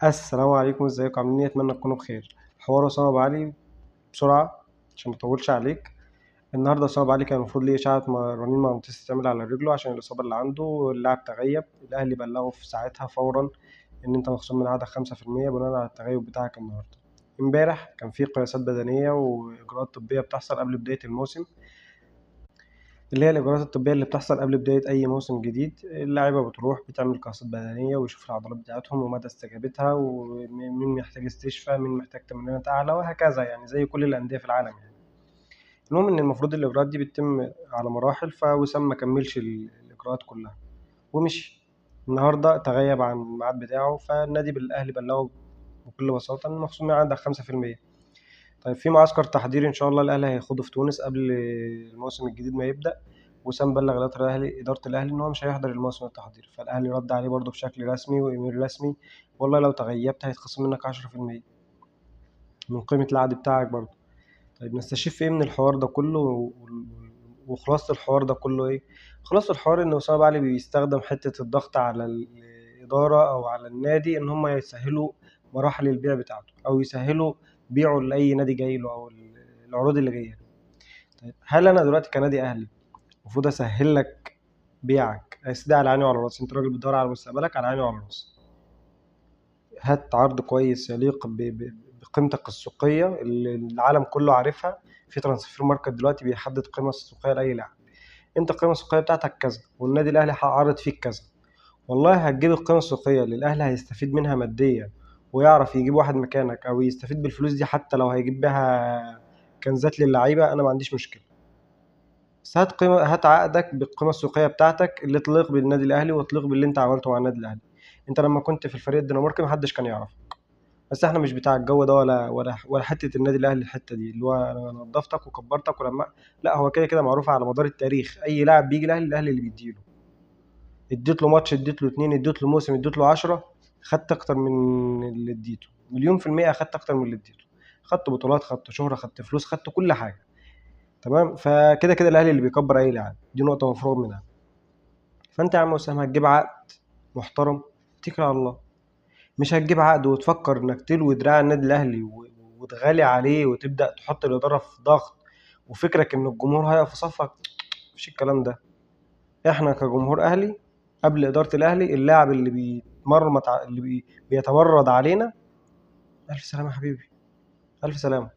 السلام عليكم، ازيكم عاملين ايه؟ اتمنى تكونوا بخير. حوار اسامه ابو علي بسرعه عشان ما اطولش عليك. النهارده اسامه ابو علي كان المفروض ليه اشعه رنين مغناطيسي تعمل على رجله عشان الاصابه اللي عنده. اللاعب تغيب، الاهلي بلغه في ساعتها فورا ان انت مخصوم من عقدك 5% بناء على التغيب بتاعك النهارده. امبارح كان في قياسات بدنيه واجراءات طبيه بتحصل قبل بدايه الموسم، اللي هي الإجراءات الطبية اللي بتحصل قبل بداية أي موسم جديد. اللاعيبة بتروح بتعمل قياسات بدنية ويشوف العضلات بتاعتهم ومدى استجابتها، ومين محتاج استشفاء، مين محتاج تمرينات أعلى، وهكذا يعني زي كل الأندية في العالم يعني. المهم إن المفروض الإجراءات دي بتتم على مراحل، فوسام ما كملش الإجراءات كلها ومشي. النهاردة تغيب عن الميعاد بتاعه، فالنادي بالأهلي بلغه بكل بساطة إن مخصوم من عندك 5%. طيب في معسكر تحضيري إن شاء الله الأهلي هيخوضه في تونس قبل الموسم الجديد ما يبدأ. وسام بلغ إدارة الأهلي إن هو مش هيحضر الموسم التحضيري، فالأهلي رد عليه برضه بشكل رسمي وإيميل رسمي: والله لو تغيبت هيتخصم منك 10% من قيمة العقد بتاعك برضه. طيب نستشف إيه من الحوار ده كله وخلاصة الحوار ده كله إيه؟ خلاصة الحوار إن أسامة أبو علي بيستخدم حتة الضغط على الإدارة أو على النادي إن هم يسهلوا مراحل البيع بتاعته، أو يسهلوا بيعه لأي نادي جاي له، أو العروض اللي جاية له. طيب هل أنا دلوقتي كنادي أهلي المفروض أسهل لك بيعك؟ يا سيدي على عيني وعلى راسي، انت راجل بتدور على مستقبلك، على عيني وعلى راسي. هات عرض كويس يليق بقيمتك السوقية اللي العالم كله عارفها. في ترانسفير ماركت دلوقتي بيحدد القيمة السوقية لأي لاعب. انت القيمة السوقية بتاعتك كذا، والنادي الأهلي عارض فيك كذا. والله هتجيب القيمة السوقية اللي الأهلي هيستفيد منها ماديا ويعرف يجيب واحد مكانك، أو يستفيد بالفلوس دي حتى لو هيجيب بيها كنزات للعيبة، أنا ما عنديش مشكلة. بس هات عقدك بالقيمة السوقية بتاعتك اللي تليق بالنادي الأهلي وتليق باللي أنت عملته مع النادي الأهلي. أنت لما كنت في الفريق الدنماركي محدش كان يعرف، بس إحنا مش بتاع الجو ده، ولا حتة النادي الأهلي الحتة دي اللي هو أنا نضفتك وكبرتك ولما. لا، هو كده كده معروف على مدار التاريخ، أي لاعب بيجي الأهلي اللي بيديله. اديت له ماتش، اديت له اتنين، اديت له موسم، اديت له 10، خدت أكتر من اللي اديته. مليون في المية خدت أكتر من اللي اديته. خدت بطولات، خدت شهرة، خدت فلوس، خدت كل حاجة. تمام. فكده كده الأهلي اللي بيكبر أي لاعب، دي نقطة مفروغ منها. فانت يا عم اسامه هتجيب عقد محترم، اتكل على الله. مش هتجيب عقد وتفكر انك تلوي دراع النادي الاهلي وتغالي عليه وتبدا تحط الاداره في ضغط، وفكرك ان الجمهور هيقف في صفك. مفيش الكلام ده. احنا كجمهور اهلي قبل اداره الاهلي، اللاعب اللي بيتمرد علينا، الف سلامه يا حبيبي، الف سلامه.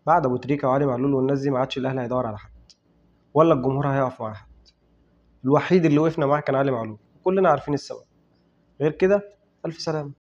بعد ابو تريكه وعلي معلول والناس دي ما عادش الاهلي هيدور على حد، ولا الجمهور هيقف مع حد. الوحيد اللي وقفنا معاه كان علي معلول، كلنا عارفين السبب. غير كده الف سلامه.